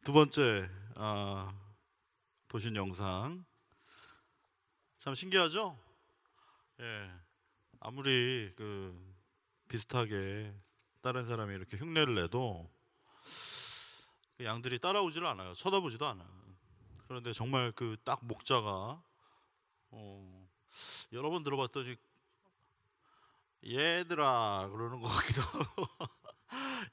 두 번째 보신 영상 참 신기하죠? 예, 아무리 비슷하게 다른 사람이 이렇게 흉내를 내도 그 양들이 따라오지를 않아요. 쳐다보지도 않아요. 그런데 정말 그 딱 목자가 여러 번 들어봤더니 얘들아 그러는 것 같기도 하고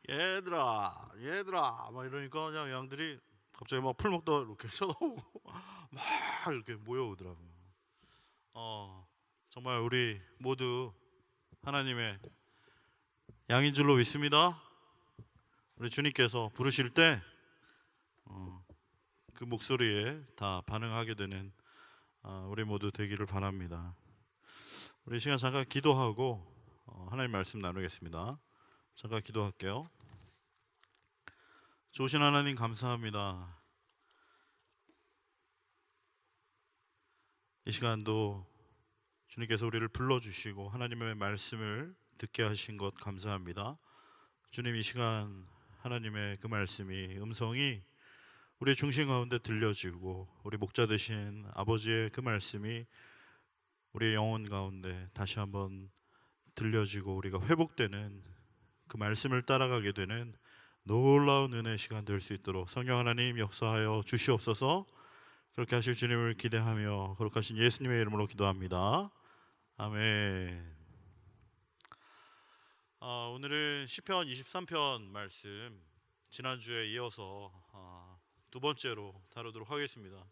얘들아 얘들아 막 이러니까 그냥 양들이 갑자기 막 풀 먹다가 이렇게 쳐다보고 막 이렇게 모여오더라고요. 어, 정말 우리 모두 하나님의 양인 줄로 믿습니다. 우리 주님께서 부르실 때 그 목소리에 다 반응하게 되는 우리 모두 되기를 바랍니다. 우리 이 시간 잠깐 기도하고 하나님 말씀 나누겠습니다. 잠깐 기도할게요. 좋으신 하나님 감사합니다. 이 시간도 주님께서 우리를 불러주시고 하나님의 말씀을 듣게 하신 것 감사합니다. 주님, 이 시간 하나님의 그 말씀이 음성이 우리의 중심 가운데 들려지고 우리 목자 되신 아버지의 그 말씀이 우리의 영혼 가운데 다시 한번 들려지고 우리가 회복되는 그 말씀을 따라가게 되는 놀라운 은혜의 시간 될 수 있도록 성령 하나님 역사하여 주시옵소서. 그렇게 하실 주님을 기대하며 거룩하신 예수님의 이름으로 기도합니다. 아멘. 오늘은 시편 23편 말씀 지난주에 이어서 두 번째로 다루도록 하겠습니다.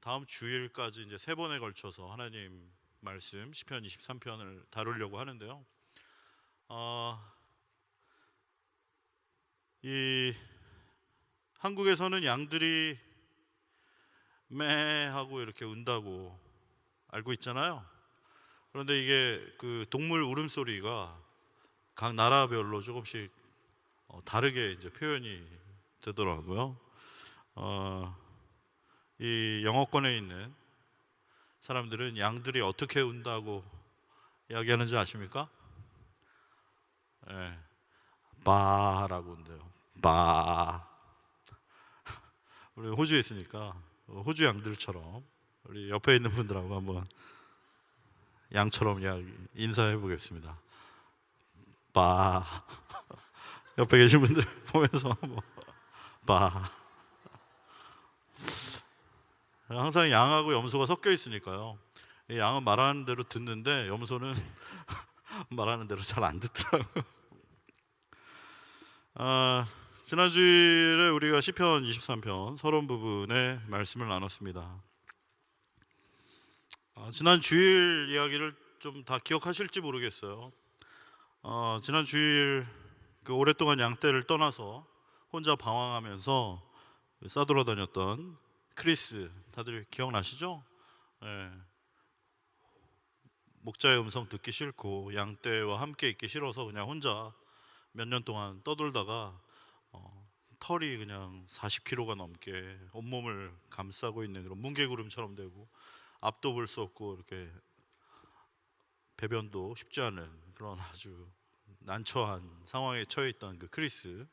다음 주일까지 이제 세 번에 걸쳐서 하나님 말씀 시편 23편을 다루려고 하는데요. 이 한국에서는 양들이 매 하고 이렇게 운다고 알고 있잖아요. 그런데 이게 그 동물 울음소리가 각 나라별로 조금씩 다르게 이제 표현이 되더라고요. 이 영어권에 있는 사람들은 양들이 어떻게 운다고 이야기하는지 아십니까? 예, 바라고 운대요. 바. 우리 호주에 있으니까 호주 양들처럼 우리 옆에 있는 분들하고 한번 양처럼 인사해 보겠습니다. 바. 옆에 계신 분들 보면서 한번 바. 항상 양하고 염소가 섞여 있으니까요. 이 양은 말하는 대로 듣는데 염소는 말하는 대로 잘 안 듣더라고요. 지난주에 우리가 시편 23편 서론 부분의 말씀을 나눴습니다. 지난 주일 이야기를 좀 다 기억하실지 모르겠어요. 지난 주일 그 오랫동안 양떼를 떠나서 혼자 방황하면서 싸돌아다녔던 크리스, 다들 기억나시죠? 예, 목자의 음성 듣기 싫고 양떼와 함께 있기 싫어서 그냥 혼자 몇 년 동안 떠돌다가 털이 그냥 40kg가 넘게 온몸을 감싸고 있는 그런 뭉게구름처럼 되고 앞도 볼 수 없고 이렇게 배변도 쉽지 않은 그런 아주 난처한 상황에 처해 있던 그 크리스,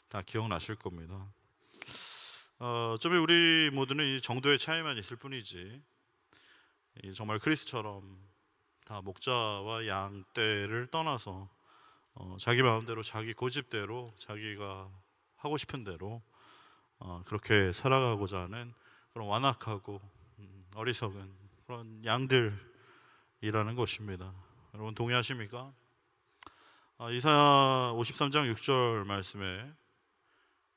다 기억나실 겁니다. 어쩌면 우리 모두는 이 정도의 차이만 있을 뿐이지 정말 크리스처럼 다 목자와 양떼를 떠나서 자기 마음대로 자기 고집대로 자기가 하고 싶은 대로 그렇게 살아가고자 하는 그런 완악하고 어리석은 그런 양들이라는 것입니다. 여러분 동의하십니까? 이사야 53장 6절 말씀에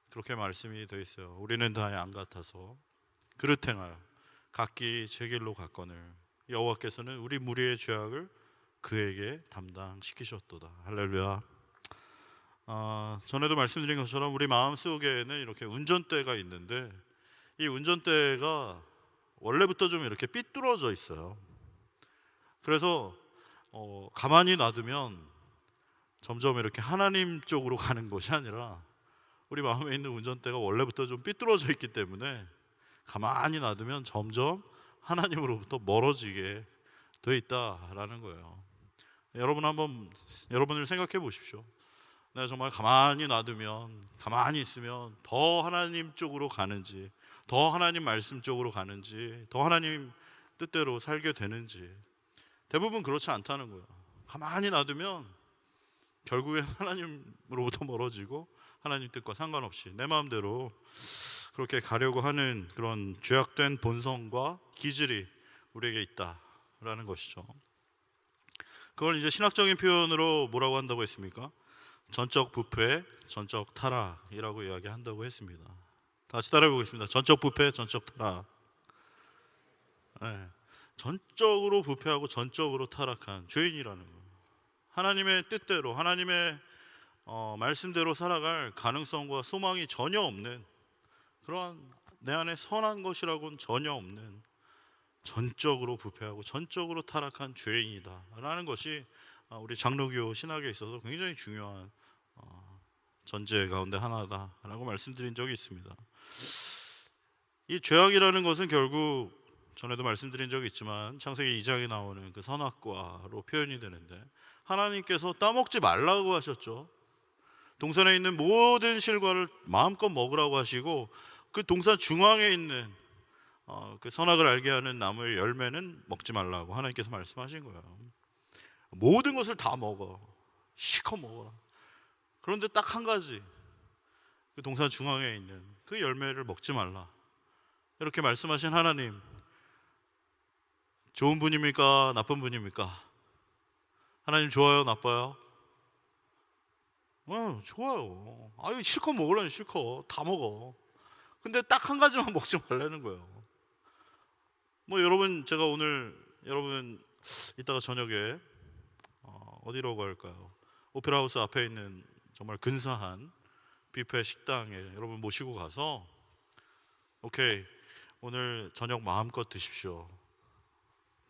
그렇게 말씀이 되어 있어요. 우리는 다 양 같아서 그릇 행하여 각기 제 길로 갔거늘 여호와께서는 우리 무리의 죄악을 그에게 담당시키셨도다. 할렐루야. 전에도 말씀드린 것처럼 우리 마음속에는 이렇게 운전대가 있는데 이 운전대가 원래부터 좀 이렇게 삐뚤어져 있어요. 그래서 가만히 놔두면 점점 이렇게 하나님 쪽으로 가는 것이 아니라 우리 마음에 있는 운전대가 원래부터 좀 삐뚤어져 있기 때문에 가만히 놔두면 점점 하나님으로부터 멀어지게 돼 있다라는 거예요. 여러분을 생각해 보십시오. 내가 정말 가만히 놔두면, 가만히 있으면 더 하나님 쪽으로 가는지, 더 하나님 말씀 쪽으로 가는지, 더 하나님 뜻대로 살게 되는지. 대부분 그렇지 않다는 거예요. 가만히 놔두면 결국엔 하나님으로부터 멀어지고 하나님 뜻과 상관없이 내 마음대로 그렇게 가려고 하는 그런 죄악된 본성과 기질이 우리에게 있다라는 것이죠. 그걸 이제 신학적인 표현으로 뭐라고 한다고 했습니까? 전적 부패, 전적 타락이라고 이야기한다고 했습니다. 다시 따라해 보겠습니다. 전적 부패, 전적 타락. 네. 전적으로 부패하고 전적으로 타락한 죄인이라는 거예요. 하나님의 뜻대로, 하나님의 말씀대로 살아갈 가능성과 소망이 전혀 없는, 그러한 내 안에 선한 것이라고는 전혀 없는, 전적으로 부패하고 전적으로 타락한 죄인이다 라는 것이 우리 장로교 신학에 있어서 굉장히 중요한 전제 가운데 하나다라고 말씀드린 적이 있습니다. 이 죄악이라는 것은 결국 전에도 말씀드린 적이 있지만 창세기 2장에 나오는 그 선악과로 표현이 되는데, 하나님께서 따먹지 말라고 하셨죠. 동산에 있는 모든 실과를 마음껏 먹으라고 하시고, 그 동산 중앙에 있는 그 선악을 알게 하는 나무의 열매는 먹지 말라고 하나님께서 말씀하신 거예요. 모든 것을 다 먹어, 실컷 먹어라. 그런데 딱 한 가지, 그 동산 중앙에 있는 그 열매를 먹지 말라, 이렇게 말씀하신 하나님, 좋은 분입니까? 나쁜 분입니까? 하나님 좋아요? 나빠요? 좋아요. 아유, 실컷 먹으려니 실컷 다 먹어. 근데 딱 한 가지만 먹지 말라는 거예요. 여러분, 제가 오늘 여러분 이따가 저녁에 어디로 갈까요? 오페라 하우스 앞에 있는 정말 근사한 뷔페 식당에 여러분 모시고 가서, 오케이, 오늘 저녁 마음껏 드십시오.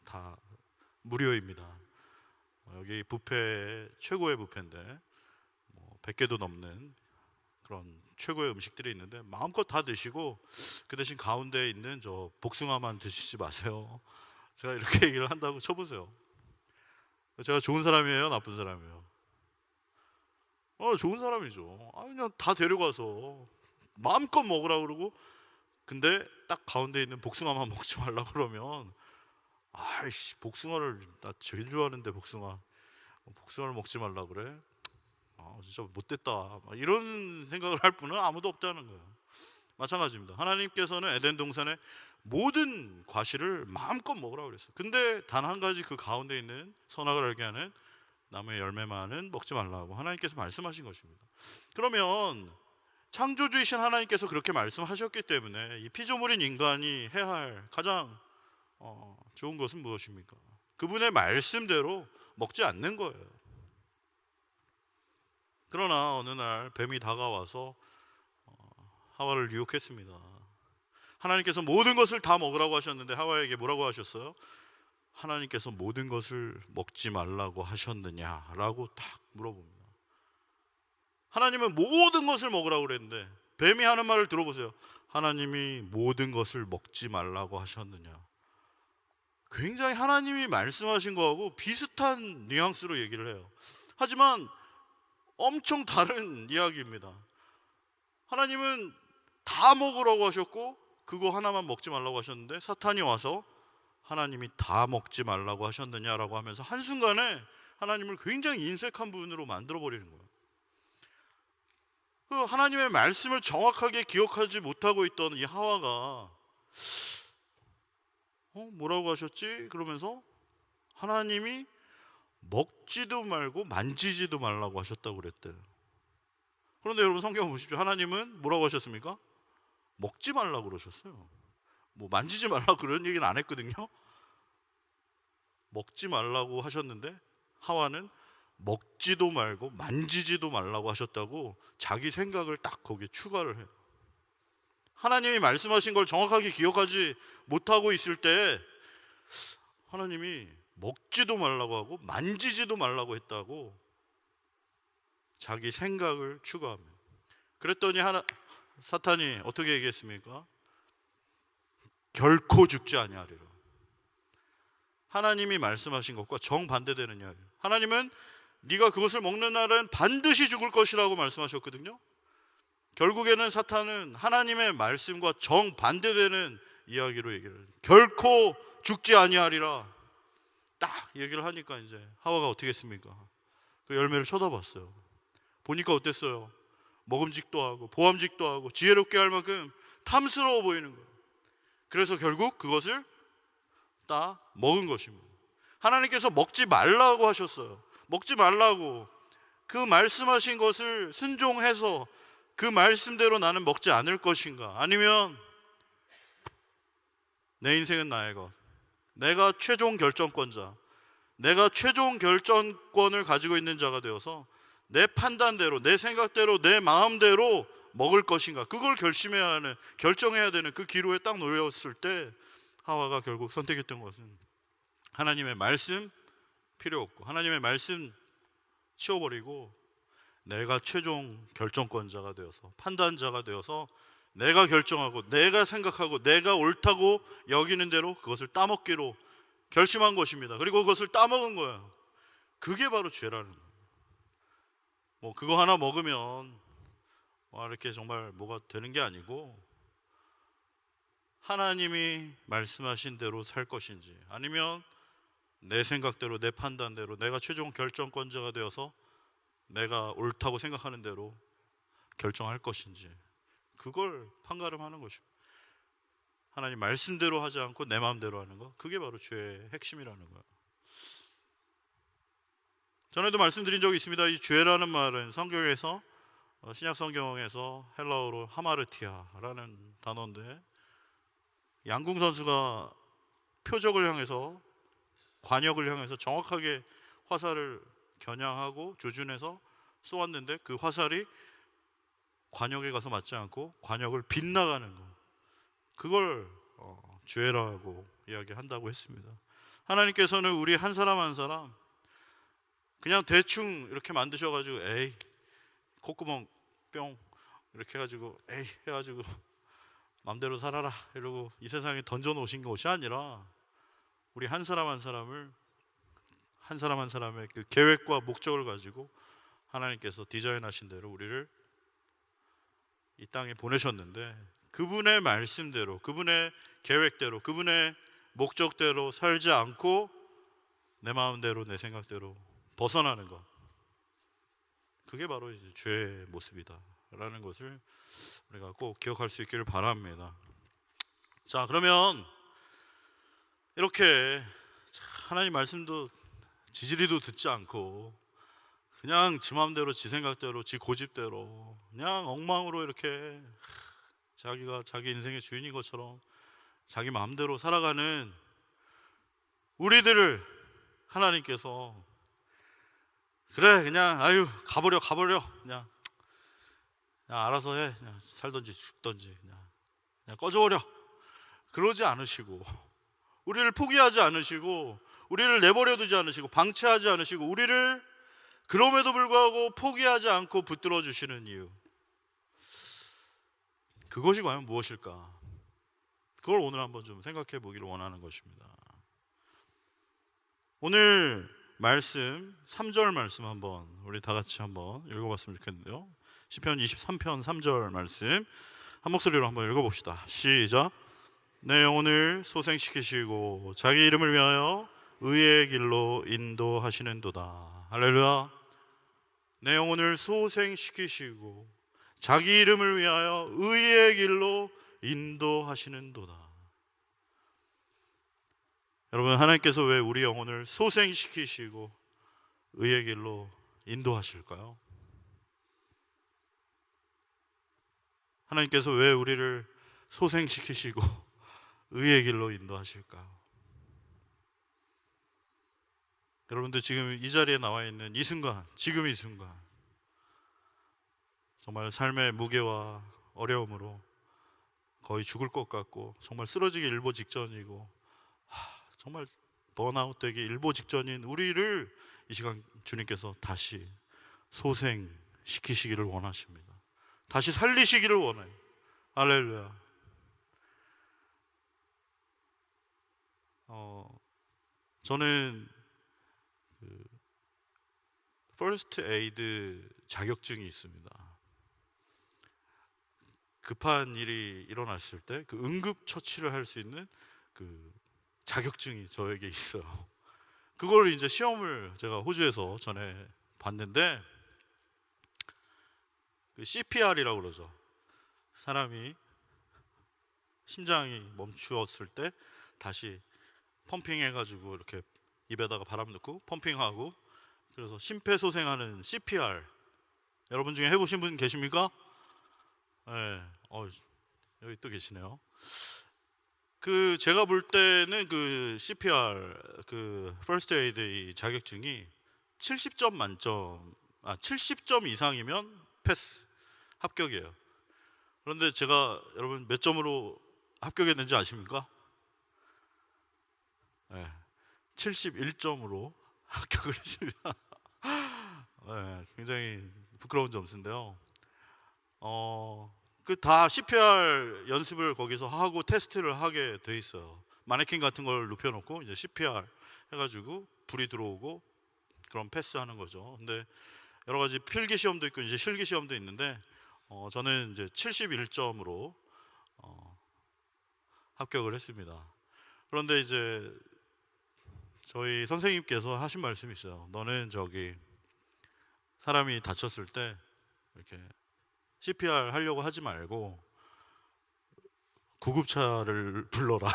다 무료입니다. 여기 뷔페 최고의 뷔페인데 100개도 넘는 그런 최고의 음식들이 있는데 마음껏 다 드시고, 그 대신 가운데에 있는 저 복숭아만 드시지 마세요. 제가 이렇게 얘기를 한다고 쳐보세요. 제가 좋은 사람이에요? 나쁜 사람이에요? 좋은 사람이죠. 그냥 다 데려가서 마음껏 먹으라 그러고, 근데 딱 가운데 있는 복숭아만 먹지 말라 그러면, 아이씨, 복숭아를 나 제일 좋아하는데 복숭아를 먹지 말라 그래? 진짜 못됐다, 이런 생각을 할 분은 아무도 없다는 거예요. 마찬가지입니다. 하나님께서는 에덴 동산의 모든 과실을 마음껏 먹으라고 그랬어요. 근데 단 한 가지, 그 가운데 있는 선악을 알게 하는 나무의 열매만은 먹지 말라고 하나님께서 말씀하신 것입니다. 그러면 창조주이신 하나님께서 그렇게 말씀하셨기 때문에 이 피조물인 인간이 해야 할 가장 좋은 것은 무엇입니까? 그분의 말씀대로 먹지 않는 거예요. 그러나 어느 날 뱀이 다가와서 하와를 유혹했습니다. 하나님께서 모든 것을 다 먹으라고 하셨는데 하와에게 뭐라고 하셨어요? 하나님께서 모든 것을 먹지 말라고 하셨느냐라고 딱 물어봅니다. 하나님은 모든 것을 먹으라고 그랬는데 뱀이 하는 말을 들어보세요. 하나님이 모든 것을 먹지 말라고 하셨느냐. 굉장히 하나님이 말씀하신 거하고 비슷한 뉘앙스로 얘기를 해요. 하지만 엄청 다른 이야기입니다. 하나님은 다 먹으라고 하셨고 그거 하나만 먹지 말라고 하셨는데, 사탄이 와서 하나님이 다 먹지 말라고 하셨느냐라고 하면서 한순간에 하나님을 굉장히 인색한 분으로 만들어버리는 거예요. 그 하나님의 말씀을 정확하게 기억하지 못하고 있던 이 하와가 뭐라고 하셨지? 그러면서 하나님이 먹지도 말고 만지지도 말라고 하셨다고 그랬대요. 그런데 여러분 성경 보십시오. 하나님은 뭐라고 하셨습니까? 먹지 말라고 그러셨어요. 만지지 말라고 그런 얘기는 안 했거든요. 먹지 말라고 하셨는데 하와는 먹지도 말고 만지지도 말라고 하셨다고 자기 생각을 딱 거기에 추가를 해요. 하나님이 말씀하신 걸 정확하게 기억하지 못하고 있을 때 하나님이 먹지도 말라고 하고 만지지도 말라고 했다고 자기 생각을 추가합니다. 그랬더니 사탄이 어떻게 얘기했습니까? 결코 죽지 아니하리라. 하나님이 말씀하신 것과 정반대되는 이야기예요. 하나님은 네가 그것을 먹는 날은 반드시 죽을 것이라고 말씀하셨거든요. 결국에는 사탄은 하나님의 말씀과 정반대되는 이야기로 얘기를 해요. 결코 죽지 아니하리라 딱 얘기를 하니까 이제 하와가 어떻게 했습니까? 그 열매를 쳐다봤어요. 보니까 어땠어요? 먹음직도 하고 보암직도 하고 지혜롭게 할 만큼 탐스러워 보이는 거예요. 그래서 결국 그것을 딱 먹은 것입니다. 하나님께서 먹지 말라고 하셨어요. 먹지 말라고. 그 말씀하신 것을 순종해서 그 말씀대로 나는 먹지 않을 것인가, 아니면 내 인생은 나의 것, 내가 최종 결정권자, 내가 최종 결정권을 가지고 있는 자가 되어서 내 판단대로, 내 생각대로, 내 마음대로 먹을 것인가, 그걸 결심해야 하는, 결정해야 되는 그 기로에 딱 놓였을 때 하와가 결국 선택했던 것은 하나님의 말씀 필요 없고 하나님의 말씀 치워버리고 내가 최종 결정권자가 되어서, 판단자가 되어서 내가 결정하고 내가 생각하고 내가 옳다고 여기는 대로 그것을 따먹기로 결심한 것입니다. 그리고 그것을 따먹은 거예요. 그게 바로 죄라는 거예요. 뭐 그거 하나 먹으면 이렇게 정말 뭐가 되는 게 아니고, 하나님이 말씀하신 대로 살 것인지, 아니면 내 생각대로, 내 판단대로, 내가 최종 결정권자가 되어서 내가 옳다고 생각하는 대로 결정할 것인지, 그걸 판가름하는 것입니다. 하나님 말씀대로 하지 않고 내 마음대로 하는 것, 그게 바로 죄의 핵심이라는 거예요. 전에도 말씀드린 적이 있습니다. 이 죄라는 말은 성경에서, 신약 성경에서 헬라어로 하마르티아라는 단어인데, 양궁 선수가 표적을 향해서, 관역을 향해서 정확하게 화살을 겨냥하고 조준해서 쏘았는데 그 화살이 관역에 가서 맞지 않고 관역을 빗나가는 것, 그걸 죄라고 이야기한다고 했습니다. 하나님께서는 우리 한 사람 한 사람 그냥 대충 이렇게 만드셔가지고 에이 콧구멍 뿅 이렇게 해가지고 에이 해가지고 맘대로 살아라 이러고 이 세상에 던져놓으신 것이 아니라, 우리 한 사람 한 사람을, 한 사람 한 사람의 그 계획과 목적을 가지고 하나님께서 디자인하신 대로 우리를 이 땅에 보내셨는데, 그분의 말씀대로, 그분의 계획대로, 그분의 목적대로 살지 않고 내 마음대로, 내 생각대로 벗어나는 것, 그게 바로 이제 죄의 모습이다라는 것을 우리가 꼭 기억할 수 있기를 바랍니다. 자, 그러면 이렇게 하나님 말씀도 지지리도 듣지 않고 그냥 지 마음대로, 지 생각대로, 지 고집대로 그냥 엉망으로 이렇게 자기가 자기 인생의 주인인 것처럼 자기 마음대로 살아가는 우리들을 하나님께서 그래 그냥 아유 가버려 그냥 알아서 해, 그냥 살든지 죽든지 그냥 꺼져버려, 그러지 않으시고, 우리를 포기하지 않으시고, 우리를 내버려 두지 않으시고, 방치하지 않으시고, 우리를 그럼에도 불구하고 포기하지 않고 붙들어 주시는 이유, 그것이 과연 무엇일까? 그걸 오늘 한번 좀 생각해 보기를 원하는 것입니다. 오늘 말씀 3절 말씀 한번 우리 다 같이 한번 읽어봤으면 좋겠는데요. 시편 23편 3절 말씀 한 목소리로 한번 읽어봅시다. 시작. 내 영혼을 소생시키시고 자기 이름을 위하여 의의 길로 인도하시는도다. 할렐루야. 내 영혼을 소생시키시고 자기 이름을 위하여 의의 길로 인도하시는도다. 여러분, 하나님께서 왜 우리 영혼을 소생시키시고 의의 길로 인도하실까요? 하나님께서 왜 우리를 소생시키시고 의의 길로 인도하실까요? 여러분들 지금 이 자리에 나와 있는 이 순간, 지금 이 순간 정말 삶의 무게와 어려움으로 거의 죽을 것 같고 정말 쓰러지기 일보 직전이고 정말 번아웃 되기 일보 직전인 우리를 이 시간 주님께서 다시 소생시키시기를 원하십니다. 다시 살리시기를 원해요. 할렐루야. 저는 퍼스트 에이드 자격증이 있습니다. 급한 일이 일어났을 때 그 응급 처치를 할 수 있는 그 자격증이 저에게 있어요. 그걸 이제 시험을 제가 호주에서 전에 봤는데, 그 CPR이라고 그러죠. 사람이 심장이 멈추었을 때 다시 펌핑해가지고 이렇게 입에다가 바람 넣고 펌핑하고, 그래서 심폐소생하는 CPR. 여러분 중에 해보신 분 계십니까? 네, 여기 또 계시네요. 그 제가 볼 때는 그 CPR 그 퍼스트 에이드 이 자격증이 70점 만점, 70점 이상이면 패스, 합격이에요. 그런데 제가 여러분 몇 점으로 합격했는지 아십니까? 네, 71점으로 합격을 했습니다. 네, 굉장히 부끄러운 점수인데요. 그 다 CPR 연습을 거기서 하고 테스트를 하게 돼 있어요. 마네킹 같은 걸 눕혀놓고 이제 CPR 해가지고 불이 들어오고 그럼 패스하는 거죠. 근데 여러 가지 필기 시험도 있고 이제 실기 시험도 있는데, 저는 이제 71점으로 합격을 했습니다. 그런데 이제 저희 선생님께서 하신 말씀이 있어요. 너는 저기 사람이 다쳤을 때 이렇게 CPR 하려고 하지 말고 구급차를 불러라.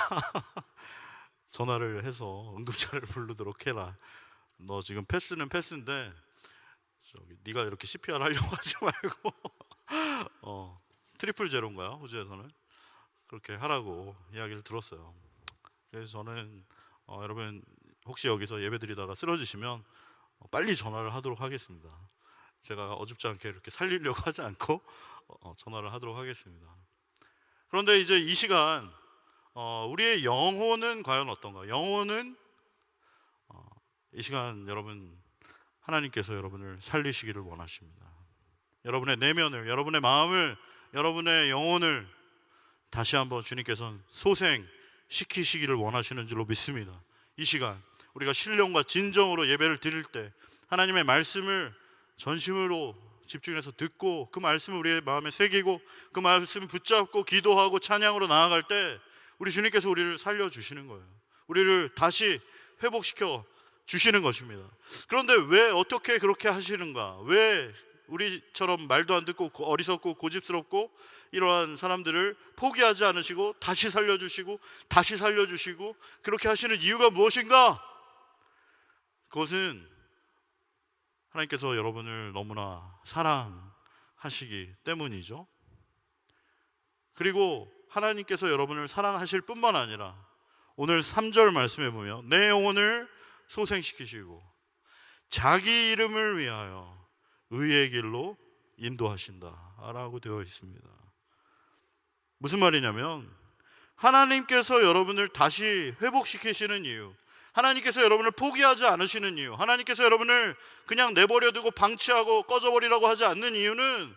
전화를 해서 응급차를 부르도록 해라. 너 지금 패스는 패스인데 저기 네가 이렇게 CPR 하려고 하지 말고 트리플 제로인가요? 호주에서는 그렇게 하라고 이야기를 들었어요. 그래서 저는 여러분 혹시 여기서 예배드리다가 쓰러지시면 빨리 전화를 하도록 하겠습니다. 제가 어줍지 않게 이렇게 살리려고 하지 않고 전화를 하도록 하겠습니다. 그런데 이제 이 시간 우리의 영혼은 과연 어떤가? 영혼은 이 시간 여러분 하나님께서 여러분을 살리시기를 원하십니다. 여러분의 내면을, 여러분의 마음을, 여러분의 영혼을 다시 한번 주님께서는 소생시키시기를 원하시는 줄로 믿습니다. 이 시간 우리가 신령과 진정으로 예배를 드릴 때 하나님의 말씀을 전심으로 집중해서 듣고 그 말씀을 우리의 마음에 새기고 그 말씀을 붙잡고 기도하고 찬양으로 나아갈 때 우리 주님께서 우리를 살려주시는 거예요. 우리를 다시 회복시켜 주시는 것입니다. 그런데 왜 어떻게 그렇게 하시는가? 왜 우리처럼 말도 안 듣고 어리석고 고집스럽고 이러한 사람들을 포기하지 않으시고 다시 살려주시고 다시 살려주시고 그렇게 하시는 이유가 무엇인가? 그것은 하나님께서 여러분을 너무나 사랑하시기 때문이죠. 그리고 하나님께서 여러분을 사랑하실 뿐만 아니라 오늘 3절 말씀해 보면 내 영혼을 소생시키시고 자기 이름을 위하여 의의 길로 인도하신다 라고 되어 있습니다. 무슨 말이냐면 하나님께서 여러분을 다시 회복시키시는 이유, 하나님께서 여러분을 포기하지 않으시는 이유, 하나님께서 여러분을 그냥 내버려두고 방치하고 꺼져버리라고 하지 않는 이유는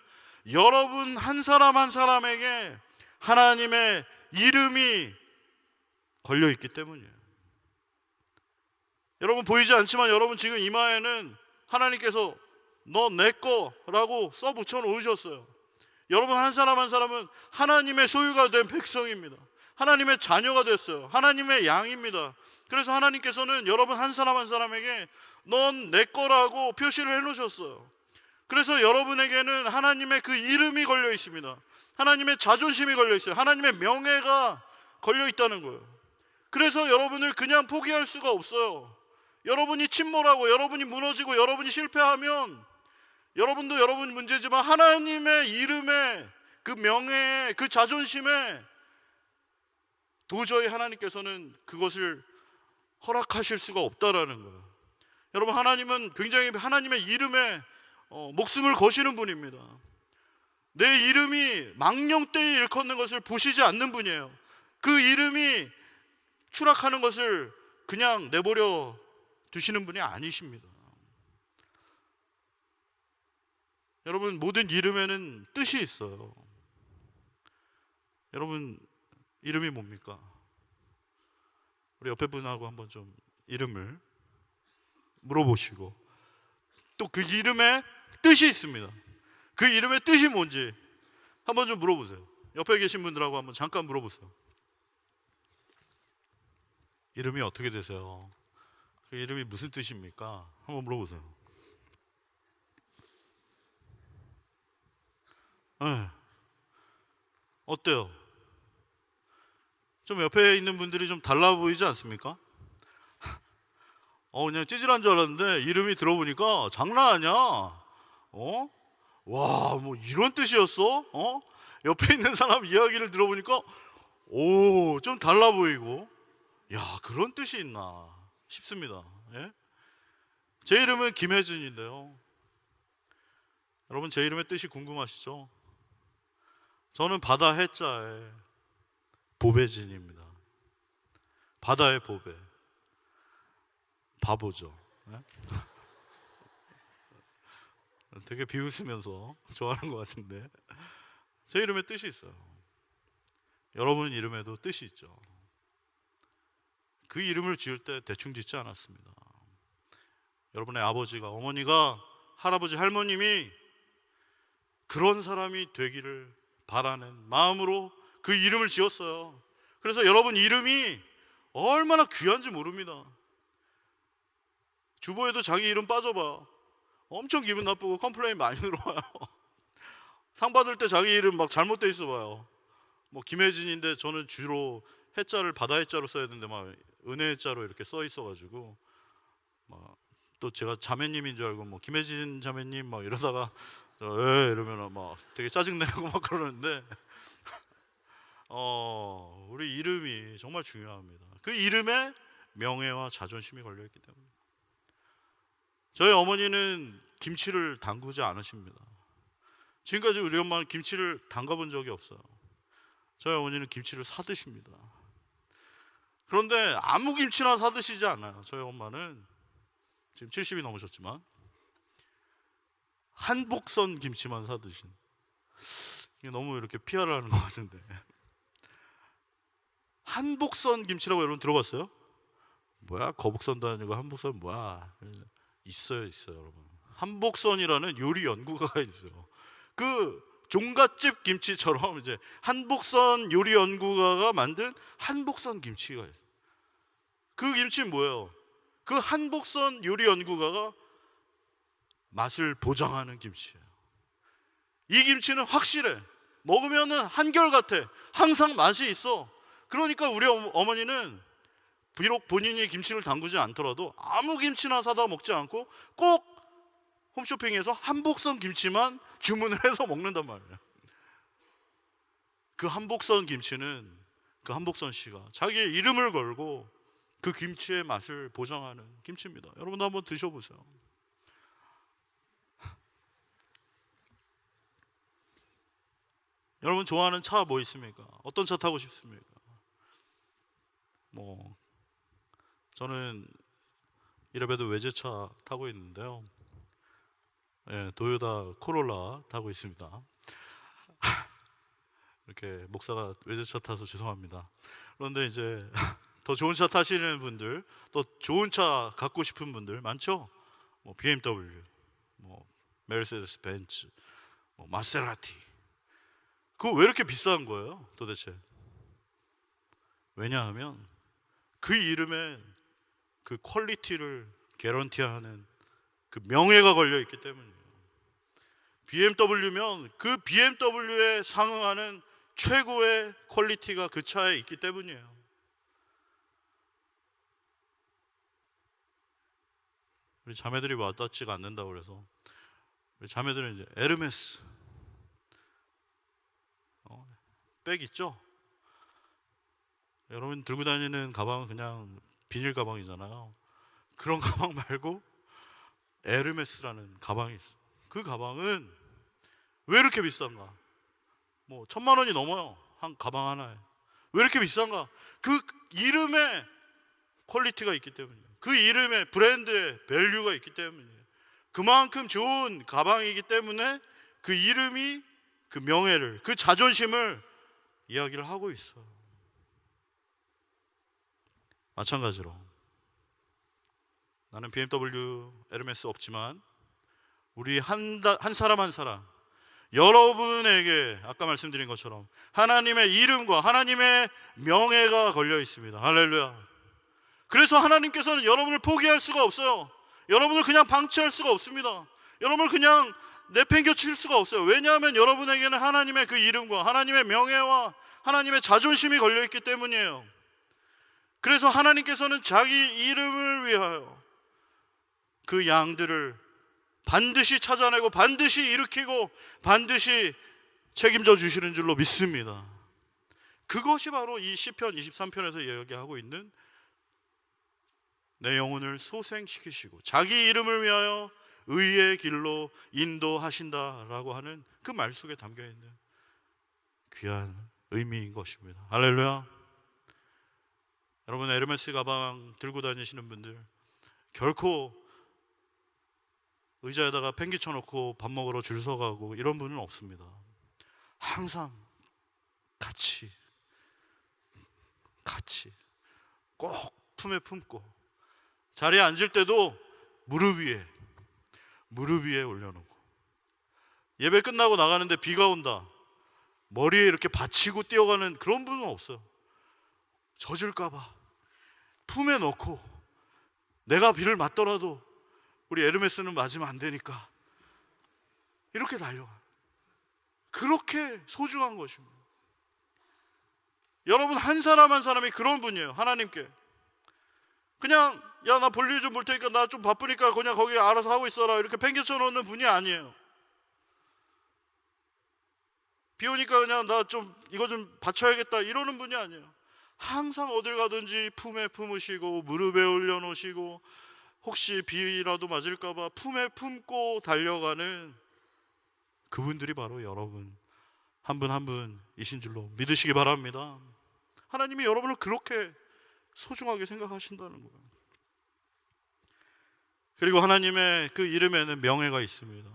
여러분 한 사람 한 사람에게 하나님의 이름이 걸려있기 때문이에요. 여러분 보이지 않지만 여러분 지금 이마에는 하나님께서 너 내 거라고 써붙여 놓으셨어요. 여러분 한 사람 한 사람은 하나님의 소유가 된 백성입니다. 하나님의 자녀가 됐어요. 하나님의 양입니다. 그래서 하나님께서는 여러분 한 사람 한 사람에게 넌 내 거라고 표시를 해놓으셨어요. 그래서 여러분에게는 하나님의 그 이름이 걸려 있습니다. 하나님의 자존심이 걸려 있어요. 하나님의 명예가 걸려 있다는 거예요. 그래서 여러분을 그냥 포기할 수가 없어요. 여러분이 침몰하고 여러분이 무너지고 여러분이 실패하면 여러분도 여러분 문제지만 하나님의 이름에 그 명예에 그 자존심에 도저히 하나님께서는 그것을 허락하실 수가 없다라는 거예요. 여러분 하나님은 굉장히 하나님의 이름에 목숨을 거시는 분입니다. 내 이름이 망령되이 일컫는 것을 보시지 않는 분이에요. 그 이름이 추락하는 것을 그냥 내버려 두시는 분이 아니십니다. 여러분 모든 이름에는 뜻이 있어요. 여러분 이름이 뭡니까? 우리 옆에 분하고 한번 좀 이름을 물어보시고 또 그 이름에 뜻이 있습니다. 그 이름의 뜻이 뭔지 한번 좀 물어보세요. 옆에 계신 분들하고 한번 잠깐 물어보세요. 이름이 어떻게 되세요? 그 이름이 무슨 뜻입니까? 한번 물어보세요. 네. 어때요? 좀 옆에 있는 분들이 좀 달라 보이지 않습니까? 그냥 찌질한 줄 알았는데 이름이 들어보니까 장난 아니야. 어? 와, 뭐 이런 뜻이었어? 옆에 있는 사람 이야기를 들어보니까 오, 좀 달라 보이고, 야, 그런 뜻이 있나 싶습니다. 예? 제 이름은 김혜준인데요. 여러분, 제 이름의 뜻이 궁금하시죠? 저는 바다 해자에 보배진입니다. 바다의 보배. 바보죠. 예? 되게 비웃으면서 좋아하는 것 같은데, 제 이름에 뜻이 있어요. 여러분 이름에도 뜻이 있죠. 그 이름을 지을 때 대충 짓지 않았습니다. 여러분의 아버지가, 어머니가, 할아버지, 할머님이 그런 사람이 되기를 바라는 마음으로 그 이름을 지었어요. 그래서 여러분 이름이 얼마나 귀한지 모릅니다. 주보에도 자기 이름 빠져봐, 엄청 기분 나쁘고 컴플레인 많이 들어와요. 상 받을 때 자기 이름 막 잘못돼 있어 봐요. 뭐 김혜진인데 저는 주로 해자를 바다 해자로 써야 되는데 막 은혜 해자로 이렇게 써 있어가지고, 막 또 제가 자매님인 줄 알고 뭐 김혜진 자매님 막 이러다가 이러면 막 되게 짜증내고 막 그러는데, 우리 이름이 정말 중요합니다. 그 이름에 명예와 자존심이 걸려 있기 때문에. 저희 어머니는 김치를 담그지 않으십니다. 지금까지 우리 엄마는 김치를 담가본 적이 없어요. 저희 어머니는 김치를 사 드십니다. 그런데 아무 김치나 사 드시지 않아요. 저희 엄마는 지금 70이 넘으셨지만 한복선 김치만 사 드신. 이게 너무 이렇게 PR을 하는 것 같은데, 한복선 김치라고 여러분 들어봤어요? 뭐야, 거북선도 아니고 한복선 뭐야? 있어요 여러분. 한복선이라는 요리 연구가가 있어요. 그 종갓집 김치처럼 이제 한복선 요리 연구가가 만든 한복선 김치가 있어요. 그 김치는 뭐예요? 그 한복선 요리 연구가가 맛을 보장하는 김치예요. 이 김치는 확실해. 먹으면은 한결같아. 항상 맛이 있어. 그러니까 우리 어머니는 비록 본인이 김치를 담그지 않더라도 아무 김치나 사다 먹지 않고 꼭 홈쇼핑에서 한복선 김치만 주문을 해서 먹는단 말이에요. 그 한복선 김치는 그 한복선 씨가 자기의 이름을 걸고 그 김치의 맛을 보장하는 김치입니다. 여러분도 한번 드셔보세요. 여러분 좋아하는 차 뭐 있습니까? 어떤 차 타고 싶습니까? 뭐 저는 이래봬도 외제차 타고 있는데요. 예, 도요타 코롤라 타고 있습니다. 이렇게 목사가 외제차 타서 죄송합니다. 그런데 이제 더 좋은 차 타시는 분들, 또 좋은 차 갖고 싶은 분들 많죠? 뭐 BMW, 뭐 메르세데스 벤츠, 뭐 마세라티. 그거 왜 이렇게 비싼 거예요, 도대체? 왜냐하면 그 이름에 그 퀄리티를 개런티하는 그 명예가 걸려 있기 때문이에요. BMW면 그 BMW에 상응하는 최고의 퀄리티가 그 차에 있기 때문이에요. 우리 자매들이 와닿지가 않는다고 그래서 우리 자매들은 이제 에르메스 백 있죠? 여러분 들고 다니는 가방은 그냥 비닐 가방이잖아요. 그런 가방 말고 에르메스라는 가방이 있어. 그 가방은 왜 이렇게 비싼가? 뭐 1,000만 원이 넘어요, 한 가방 하나에. 왜 이렇게 비싼가? 그 이름에 퀄리티가 있기 때문이에요. 그 이름에 브랜드의 밸류가 있기 때문이에요. 그만큼 좋은 가방이기 때문에 그 이름이 그 명예를, 그 자존심을 이야기를 하고 있어요. 마찬가지로 나는 BMW, 에르메스 없지만 우리 한 사람 한 사람, 여러분에게 아까 말씀드린 것처럼 하나님의 이름과 하나님의 명예가 걸려 있습니다. 할렐루야. 그래서 하나님께서는 여러분을 포기할 수가 없어요. 여러분을 그냥 방치할 수가 없습니다. 여러분을 그냥 내팽겨칠 수가 없어요. 왜냐하면 여러분에게는 하나님의 그 이름과 하나님의 명예와 하나님의 자존심이 걸려 있기 때문이에요. 그래서 하나님께서는 자기 이름을 위하여 그 양들을 반드시 찾아내고 반드시 일으키고 반드시 책임져 주시는 줄로 믿습니다. 그것이 바로 이 시편 23편에서 이야기하고 있는 내 영혼을 소생시키시고 자기 이름을 위하여 의의 길로 인도하신다라고 하는 그 말 속에 담겨있는 귀한 의미인 것입니다. 할렐루야. 여러분, 에르메스 가방 들고 다니시는 분들 결코 의자에다가 팽기 쳐놓고 밥 먹으러 줄 서가고 이런 분은 없습니다. 항상 같이 꼭 품에 품고 자리에 앉을 때도 무릎 위에 올려놓고, 예배 끝나고 나가는데 비가 온다 머리에 이렇게 받치고 뛰어가는 그런 분은 없어요. 젖을까봐 품에 넣고, 내가 비를 맞더라도 우리 에르메스는 맞으면 안 되니까 이렇게 달려가. 그렇게 소중한 것입니다. 여러분, 한 사람 한 사람이 그런 분이에요. 하나님께 그냥 야, 나 볼일 좀 볼 테니까 나 좀 바쁘니까 그냥 거기 알아서 하고 있어라 이렇게 팽개쳐 놓는 분이 아니에요. 비 오니까 그냥 나 좀 이거 좀 받쳐야겠다 이러는 분이 아니에요. 항상 어딜 가든지 품에 품으시고 무릎에 올려놓으시고 혹시 비라도 맞을까봐 품에 품고 달려가는 그분들이 바로 여러분 한 분 한 분이신 줄로 믿으시기 바랍니다. 하나님이 여러분을 그렇게 소중하게 생각하신다는 거예요. 그리고 하나님의 그 이름에는 명예가 있습니다.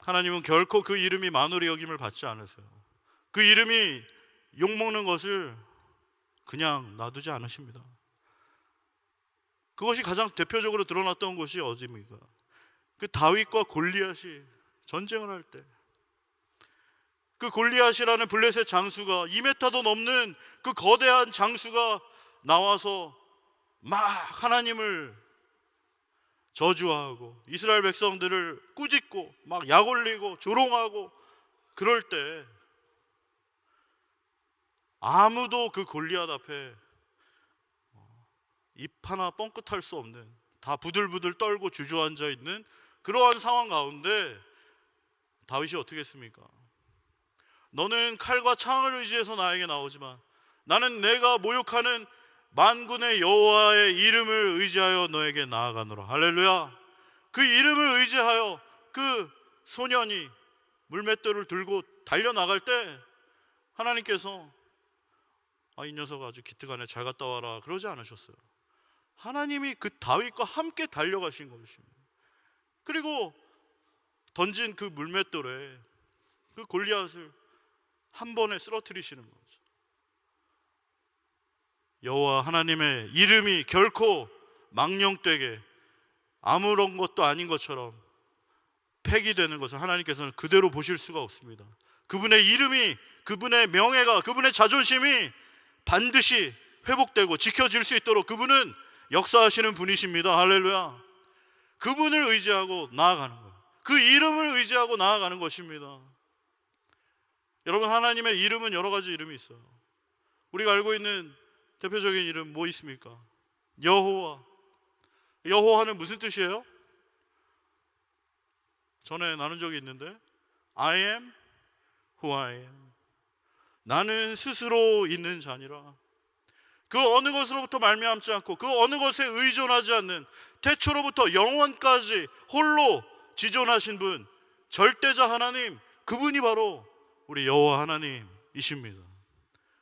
하나님은 결코 그 이름이 만홀히 여김을 받지 않으세요. 그 이름이 욕먹는 것을 그냥 놔두지 않으십니다. 그것이 가장 대표적으로 드러났던 것이 어디입니까? 그 다윗과 골리앗이 전쟁을 할 때 그 골리앗이라는 블레셋 장수가 2m도 넘는 그 거대한 장수가 나와서 막 하나님을 저주하고 이스라엘 백성들을 꾸짖고 막 약 올리고 조롱하고 그럴 때 아무도 그 골리앗 앞에 입 하나 뻥끗할 수 없는, 다 부들부들 떨고 주저앉아 있는 그러한 상황 가운데 다윗이 어떻게 했습니까? 너는 칼과 창을 의지해서 나에게 나오지만 나는 내가 모욕하는 만군의 여호와의 이름을 의지하여 너에게 나아가노라. 할렐루야. 그 이름을 의지하여 그 소년이 물맷돌을 들고 달려나갈 때 하나님께서 이 녀석 아주 기특하네, 잘 갔다 와라 그러지 않으셨어요. 하나님이 그 다윗과 함께 달려가신 것입니다. 그리고 던진 그 물맷돌에 그 골리앗을 한 번에 쓰러뜨리시는 거죠. 여호와 하나님의 이름이 결코 망령되게 아무런 것도 아닌 것처럼 폐기되는 것을 하나님께서는 그대로 보실 수가 없습니다. 그분의 이름이, 그분의 명예가, 그분의 자존심이 반드시 회복되고 지켜질 수 있도록 그분은 역사하시는 분이십니다. 할렐루야. 그분을 의지하고 나아가는 거예요. 그 이름을 의지하고 나아가는 것입니다. 여러분, 하나님의 이름은 여러 가지 이름이 있어요. 우리가 알고 있는 대표적인 이름 뭐 있습니까? 여호와. 여호와는 무슨 뜻이에요? 전에 나눈 적이 있는데 I am who I am. 나는 스스로 있는 자니라. 그 어느 것으로부터 말미암지 않고 그 어느 것에 의존하지 않는 태초로부터 영원까지 홀로 지존하신 분, 절대자 하나님, 그분이 바로 우리 여호와 하나님이십니다.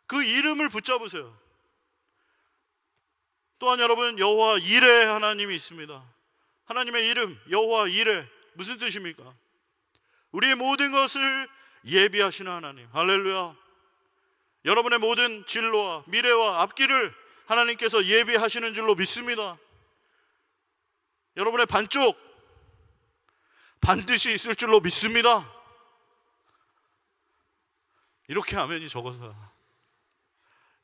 그 이름을 붙잡으세요. 또한 여러분, 여호와 이레 하나님이 있습니다. 하나님의 이름 여호와 이레 무슨 뜻입니까? 우리의 모든 것을 예비하시는 하나님. 할렐루야. 여러분의 모든 진로와 미래와 앞길을 하나님께서 예비하시는 줄로 믿습니다. 여러분의 반쪽, 반드시 있을 줄로 믿습니다. 이렇게 아멘이 적어서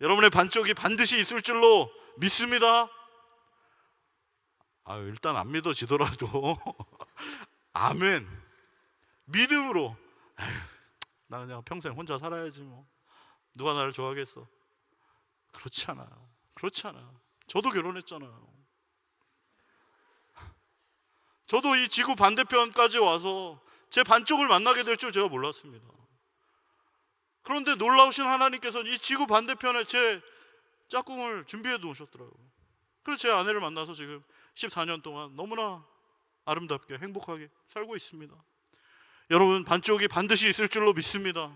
여러분의 반쪽이 반드시 있을 줄로 믿습니다. 일단 안 믿어지더라도 아멘, 믿음으로 나 그냥 평생 혼자 살아야지 뭐 누가 나를 좋아하겠어. 그렇지 않아요. 저도 결혼했잖아요. 저도 이 지구 반대편까지 와서 제 반쪽을 만나게 될 줄 제가 몰랐습니다. 그런데 놀라우신 하나님께서는 이 지구 반대편에 제 짝꿍을 준비해 놓으셨더라고요. 그래서 제 아내를 만나서 지금 14년 동안 너무나 아름답게 행복하게 살고 있습니다. 여러분, 반쪽이 반드시 있을 줄로 믿습니다.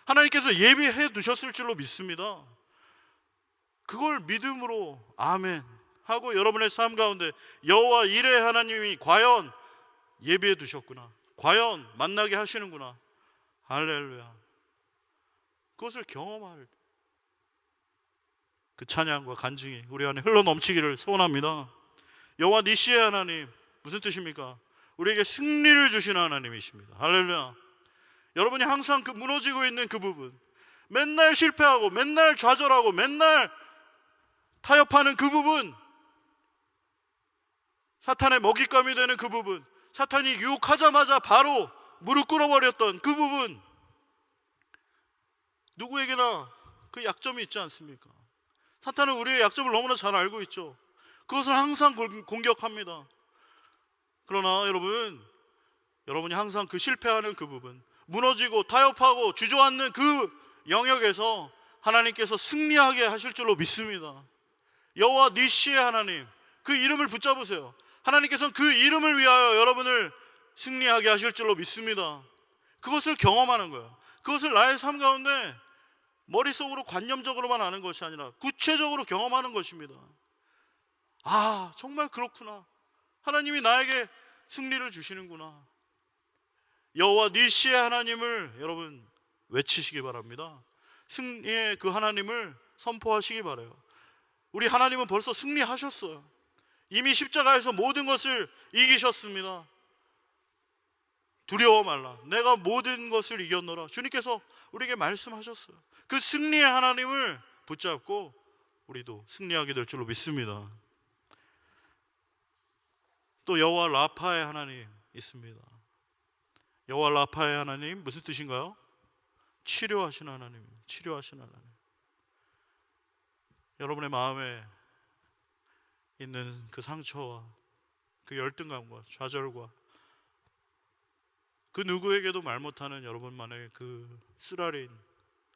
하나님께서 예비해 두셨을 줄로 믿습니다. 그걸 믿음으로 아멘 하고 여러분의 삶 가운데 여호와 이레 하나님이 과연 예비해 두셨구나, 과연 만나게 하시는구나, 할렐루야, 그것을 경험할 그 찬양과 간증이 우리 안에 흘러넘치기를 소원합니다. 여호와 니시의 하나님, 무슨 뜻입니까? 우리에게 승리를 주시는 하나님이십니다. 할렐루야. 여러분이 항상 그 무너지고 있는 그 부분, 맨날 실패하고 맨날 좌절하고 맨날 타협하는 그 부분, 사탄의 먹잇감이 되는 그 부분, 사탄이 유혹하자마자 바로 무릎 꿇어버렸던 그 부분, 누구에게나 그 약점이 있지 않습니까? 사탄은 우리의 약점을 너무나 잘 알고 있죠. 그것을 항상 공격합니다. 그러나 여러분이 항상 그 실패하는 그 부분, 무너지고 타협하고 주저앉는 그 영역에서 하나님께서 승리하게 하실 줄로 믿습니다. 여호와 니시의 하나님, 그 이름을 붙잡으세요. 하나님께서는 그 이름을 위하여 여러분을 승리하게 하실 줄로 믿습니다. 그것을 경험하는 거예요. 그것을 나의 삶 가운데 머릿속으로 관념적으로만 아는 것이 아니라 구체적으로 경험하는 것입니다. 정말 그렇구나, 하나님이 나에게 승리를 주시는구나. 여호와 니시의 하나님을 여러분 외치시기 바랍니다. 승리의 그 하나님을 선포하시기 바라요. 우리 하나님은 벌써 승리하셨어요. 이미 십자가에서 모든 것을 이기셨습니다. 두려워 말라, 내가 모든 것을 이겼노라. 주님께서 우리에게 말씀하셨어요. 그 승리의 하나님을 붙잡고 우리도 승리하게 될 줄로 믿습니다. 또 여호와 라파의 하나님 있습니다. 여호와 라파의 하나님 무슨 뜻인가요? 치료하시는 하나님, 치료하시는 하나님. 여러분의 마음에 있는 그 상처와 그 열등감과 좌절과 그 누구에게도 말 못하는 여러분만의 그 쓰라린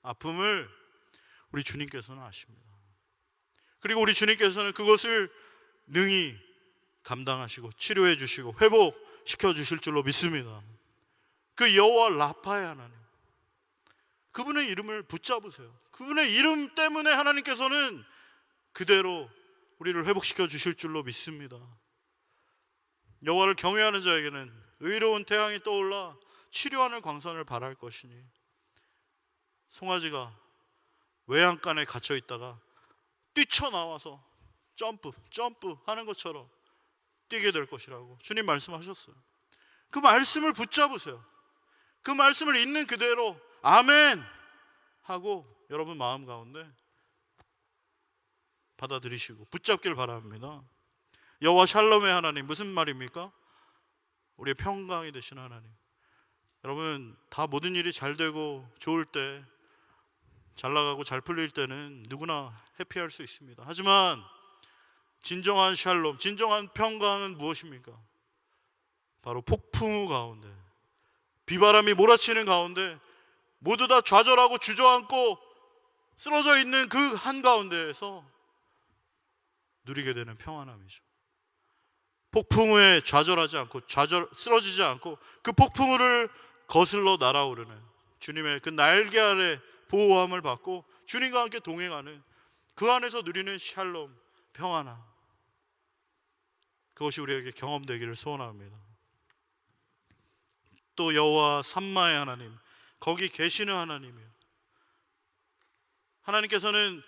아픔을 우리 주님께서는 아십니다. 그리고 우리 주님께서는 그것을 능히 감당하시고 치료해 주시고 회복시켜 주실 줄로 믿습니다. 그 여호와 라파의 하나님, 그분의 이름을 붙잡으세요. 그분의 이름 때문에 하나님께서는 그대로 우리를 회복시켜 주실 줄로 믿습니다. 여호와를 경외하는 자에게는 의로운 태양이 떠올라 치료하는 광선을 발할 것이니 송아지가 외양간에 갇혀 있다가 뛰쳐나와서 점프 하는 것처럼 뛰게 될 것이라고 주님 말씀하셨어요. 그 말씀을 붙잡으세요. 그 말씀을 있는 그대로 아멘 하고 여러분 마음 가운데 받아들이시고 붙잡길 바랍니다. 여호와 샬롬의 하나님, 무슨 말입니까? 우리의 평강이 되신 하나님. 여러분, 다 모든 일이 잘 되고 좋을 때, 잘 나가고 잘 풀릴 때는 누구나 해피할 수 있습니다. 하지만 진정한 샬롬, 진정한 평강은 무엇입니까? 바로 폭풍우 가운데, 비바람이 몰아치는 가운데 모두 다 좌절하고 주저앉고 쓰러져 있는 그 한가운데에서 누리게 되는 평안함이죠. 폭풍우에 좌절하지 않고 쓰러지지 않고 그 폭풍우를 거슬러 날아오르는 주님의 그 날개 아래 보호함을 받고 주님과 함께 동행하는 그 안에서 누리는 샬롬, 평안함, 그것이 우리에게 경험되기를 소원합니다. 또 여호와 삼마의 하나님, 거기 계시는 하나님이에요. 하나님께서는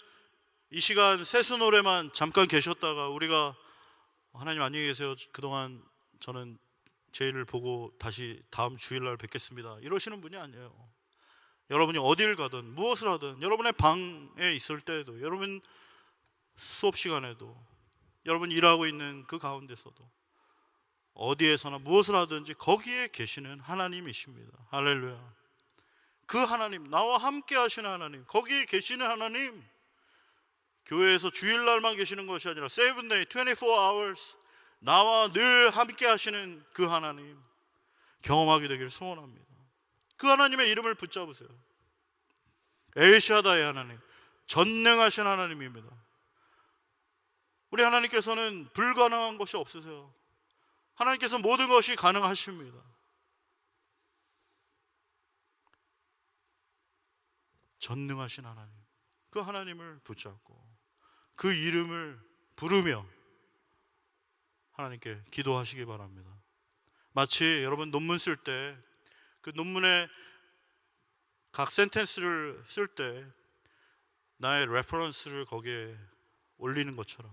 이 시간 세수 노래만 잠깐 계셨다가 우리가 하나님 안녕히 계세요, 그동안 저는 제 일을 보고 다시 다음 주일날 뵙겠습니다 이러시는 분이 아니에요. 여러분이 어딜 가든 무엇을 하든, 여러분의 방에 있을 때에도, 여러분 수업 시간에도, 여러분 일하고 있는 그 가운데서도, 어디에서나 무엇을 하든지 거기에 계시는 하나님이십니다. 할렐루야. 그 하나님, 나와 함께 하시는 하나님, 거기에 계시는 하나님, 교회에서 주일날만 계시는 것이 아니라 7day, 24 hours 나와 늘 함께 하시는 그 하나님 경험하게 되길 소원합니다. 그 하나님의 이름을 붙잡으세요. 엘샤다의 하나님, 전능하신 하나님입니다. 우리 하나님께서는 불가능한 것이 없으세요. 하나님께서 모든 것이 가능하십니다. 전능하신 하나님, 그 하나님을 붙잡고 그 이름을 부르며 하나님께 기도하시기 바랍니다. 마치 여러분 논문 쓸 때 그 논문의 각 센텐스를 쓸 때 나의 레퍼런스를 거기에 올리는 것처럼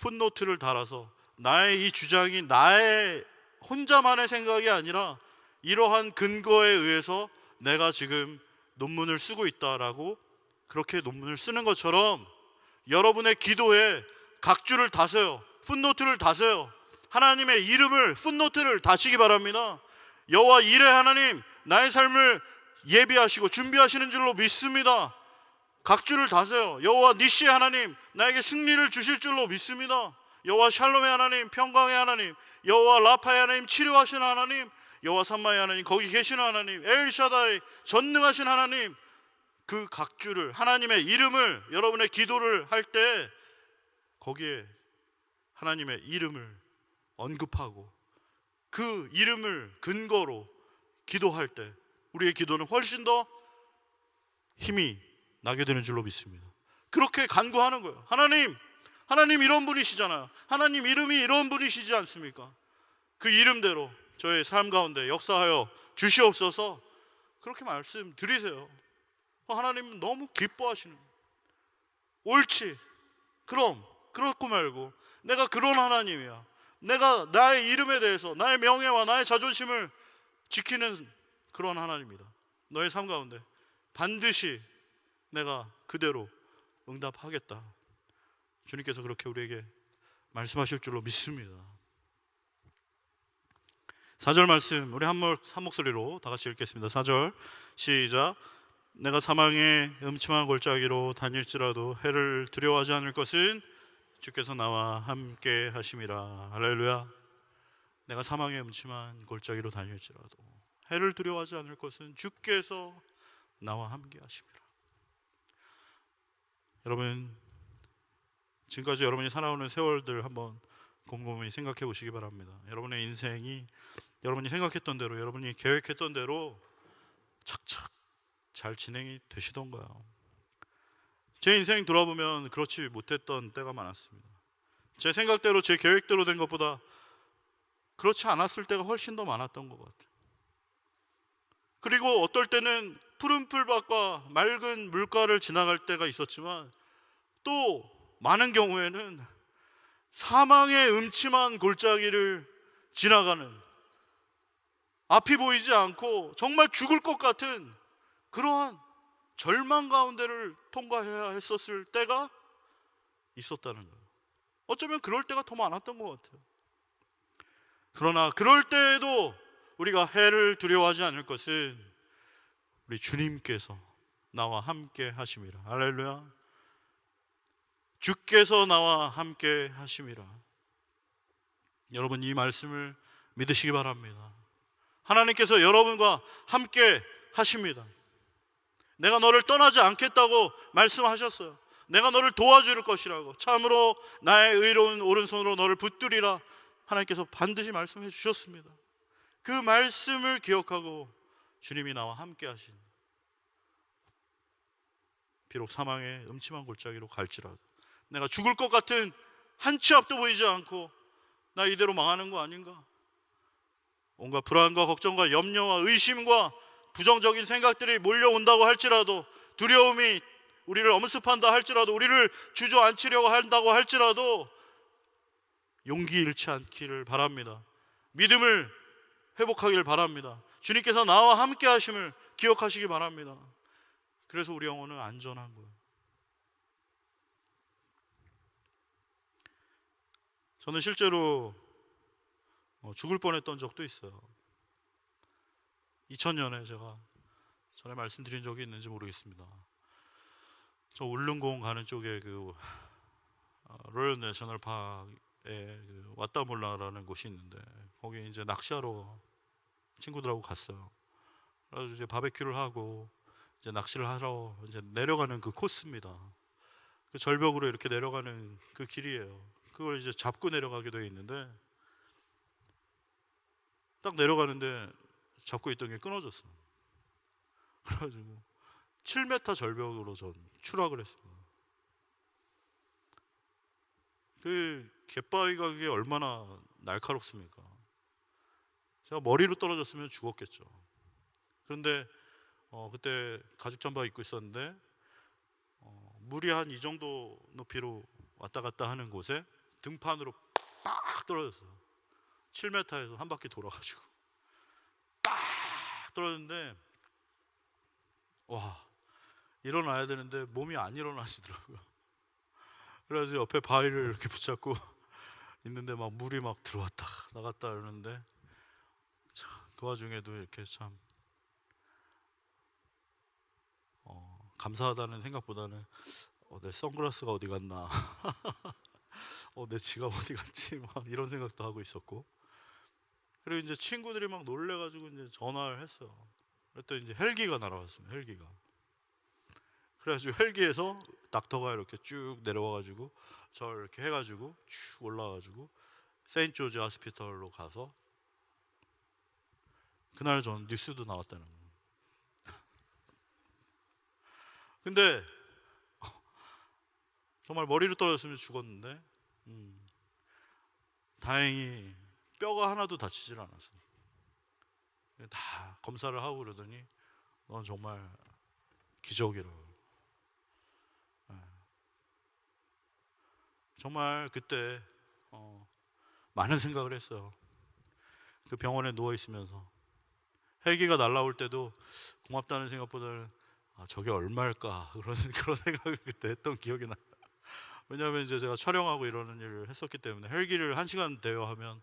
풋노트를 달아서 나의 이 주장이 나의 혼자만의 생각이 아니라 이러한 근거에 의해서 내가 지금 논문을 쓰고 있다라고 그렇게 논문을 쓰는 것처럼 여러분의 기도에 각주를 다세요. 풋노트를 다세요. 하나님의 이름을 풋노트를 다시기 바랍니다. 여호와 이레 하나님, 나의 삶을 예비하시고 준비하시는 줄로 믿습니다. 각주를 다세요. 여호와 니시 하나님, 나에게 승리를 주실 줄로 믿습니다. 여호와 샬롬의 하나님, 평강의 하나님, 여호와 라파의 하나님, 치료하시는 하나님, 여호와 삼마의 하나님, 거기 계시는 하나님, 엘샤다이, 전능하신 하나님, 그 각주를, 하나님의 이름을, 여러분의 기도를 할 때 거기에 하나님의 이름을 언급하고 그 이름을 근거로 기도할 때 우리의 기도는 훨씬 더 힘이 나게 되는 줄로 믿습니다. 그렇게 간구하는 거예요. 하나님 이런 분이시잖아요. 하나님 이름이 이런 분이시지 않습니까? 그 이름대로 저의 삶 가운데 역사하여 주시옵소서. 그렇게 말씀드리세요. 하나님은 너무 기뻐하시는 거예요. 옳지, 그럼 그렇고 말고 내가 그런 하나님이야. 내가 나의 이름에 대해서 나의 명예와 나의 자존심을 지키는 그런 하나님이다. 너의 삶 가운데 반드시 내가 그대로 응답하겠다. 주님께서 그렇게 우리에게 말씀하실 줄로 믿습니다. 4절 말씀 우리 한 목소리로 다 같이 읽겠습니다. 4절 시작. 내가 사망의 음침한 골짜기로 다닐지라도 해를 두려워하지 않을 것은 주께서 나와 함께 하심이라. 할렐루야. 내가 사망의 음침한 골짜기로 다닐지라도 해를 두려워하지 않을 것은 주께서 나와 함께 하심이라. 여러분, 지금까지 여러분이 살아오는 세월들 한번 곰곰이 생각해 보시기 바랍니다. 여러분의 인생이 여러분이 생각했던 대로, 여러분이 계획했던 대로 착착 잘 진행이 되시던가요? 제 인생 돌아보면 그렇지 못했던 때가 많았습니다. 제 생각대로, 제 계획대로 된 것보다 그렇지 않았을 때가 훨씬 더 많았던 것 같아요. 그리고 어떨 때는 푸른 풀밭과 맑은 물가를 지나갈 때가 있었지만 또 많은 경우에는 사망의 음침한 골짜기를 지나가는, 앞이 보이지 않고 정말 죽을 것 같은 그러한 절망 가운데를 통과해야 했었을 때가 있었다는 거예요. 어쩌면 그럴 때가 더 많았던 것 같아요. 그러나 그럴 때에도 우리가 해를 두려워하지 않을 것은 우리 주님께서 나와 함께 하심이라. 할렐루야. 주께서 나와 함께 하심이라. 여러분, 이 말씀을 믿으시기 바랍니다. 하나님께서 여러분과 함께 하십니다. 내가 너를 떠나지 않겠다고 말씀하셨어요. 내가 너를 도와줄 것이라고, 참으로 나의 의로운 오른손으로 너를 붙들이라 하나님께서 반드시 말씀해 주셨습니다. 그 말씀을 기억하고 주님이 나와 함께 하신, 비록 사망의 음침한 골짜기로 갈지라도, 내가 죽을 것 같은 한 치 앞도 보이지 않고 나 이대로 망하는 거 아닌가, 온갖 불안과 걱정과 염려와 의심과 부정적인 생각들이 몰려온다고 할지라도, 두려움이 우리를 엄습한다 할지라도, 우리를 주저앉히려고 한다고 할지라도 용기 잃지 않기를 바랍니다. 믿음을 회복하길 바랍니다. 주님께서 나와 함께 하심을 기억하시기 바랍니다. 그래서 우리 영혼은 안전한 거예요. 저는 실제로 죽을 뻔했던 적도 있어요. 2000년에 제가 전에 말씀드린 적이 있는지 모르겠습니다. 저 울릉공 가는 쪽에 그 로열 내셔널 파크에 그 와따몰라라는 곳이 있는데 거기 이제 낚시하러 친구들하고 갔어요. 그래서 이제 바베큐를 하고 이제 낚시를 하러 이제 내려가는 그 코스입니다. 그 절벽으로 이렇게 내려가는 그 길이에요. 그걸 이제 잡고 내려가게 되어 있는데 딱 내려가는데 잡고 있던 게 끊어졌어요. 그래가지고 7m 절벽으로 전 추락을 했습니다. 그 갯바위가 그게 얼마나 날카롭습니까? 제가 머리로 떨어졌으면 죽었겠죠. 그런데 그때 가죽 잠바 입고 있었는데 물이 한 이 정도 높이로 왔다 갔다 하는 곳에 등판으로 빡 떨어졌어요. 7m에서 한 바퀴 돌아가지고 빡 떨어졌는데 와, 일어나야 되는데 몸이 안 일어나시더라고요. 그래서 옆에 바위를 이렇게 붙잡고 있는데 막 물이 막 들어왔다 나갔다 이러는데 참, 그 와중에도 이렇게 참 감사하다는 생각보다는 내 선글라스가 어디 갔나 내 지갑 어디 갔지 막 이런 생각도 하고 있었고, 그리고 이제 친구들이 막 놀래가지고 이제 전화를 했어요. 그랬더니 이제 헬기가 날아왔습니다. 헬기가. 그래가지고 헬기에서 닥터가 이렇게 쭉 내려와가지고 저를 이렇게 해가지고 쭉 올라와가지고 세인트 조지 하스피털로 가서 그날 전 뉴스도 나왔다는 거예요. 근데 정말 머리로 떨어졌으면 죽었는데 다행히 뼈가 하나도 다치질 않았어요. 다 검사를 하고 그러더니 넌 정말 기적이라고. 정말 그때 많은 생각을 했어요. 그 병원에 누워 있으면서 헬기가 날라올 때도 고맙다는 생각보다는 저게 얼마일까 그런 생각을 그때 했던 기억이 나요. 왜냐하면 이제 제가 촬영하고 이러는 일을 했었기 때문에 헬기를 1시간 대여하면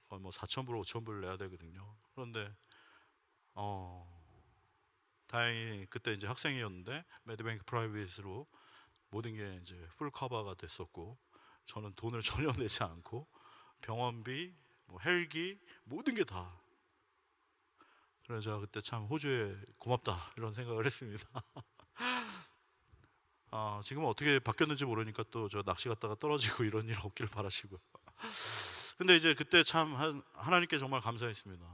거의 뭐 4,000불, 5,000불 내야 되거든요. 그런데 다행히 그때 이제 학생이었는데 매드뱅크 프라이빗으로 모든 게 이제 풀 커버가 됐었고 저는 돈을 전혀 내지 않고 병원비, 뭐 헬기 모든 게 다. 그래서 제가 그때 참 호주에 고맙다 이런 생각을 했습니다. 지금은 어떻게 바뀌었는지 모르니까 또 저 낚시 갔다가 떨어지고 이런 일 없기를 바라시고요. 근데 이제 그때 참 하나님께 정말 감사했습니다.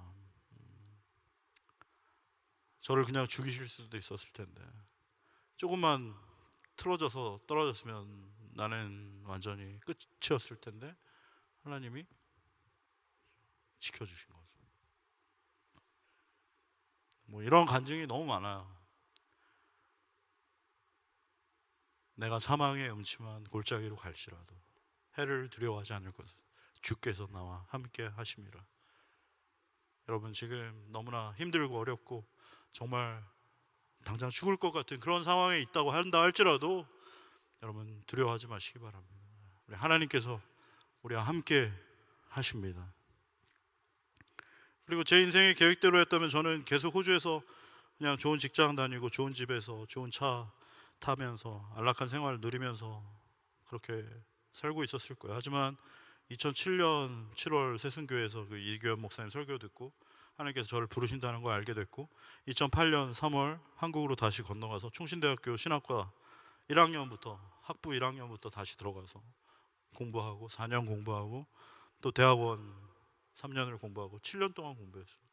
저를 그냥 죽이실 수도 있었을 텐데 조금만 틀어져서 떨어졌으면 나는 완전히 끝이었을 텐데 하나님이 지켜주신 거죠. 뭐 이런 간증이 너무 많아요. 내가 사망의 음침한 골짜기로 갈지라도 해를 두려워하지 않을 것을 주께서 나와 함께 하심이라. 여러분 지금 너무나 힘들고 어렵고 정말 당장 죽을 것 같은 그런 상황에 있다고 한다 할지라도 여러분 두려워하지 마시기 바랍니다. 우리 하나님께서 우리와 함께 하십니다. 그리고 제 인생의 계획대로 했다면 저는 계속 호주에서 그냥 좋은 직장 다니고 좋은 집에서 좋은 차 타면서 안락한 생활을 누리면서 그렇게 살고 있었을 거예요. 하지만 2007년 7월 새순교회에서 그 이규현 목사님 설교 듣고 하나님께서 저를 부르신다는 걸 알게 됐고 2008년 3월 한국으로 다시 건너가서 충신대학교 신학과 1학년부터 학부 1학년부터 다시 들어가서 공부하고 4년 공부하고 또 대학원 3년을 공부하고 7년 동안 공부했어요.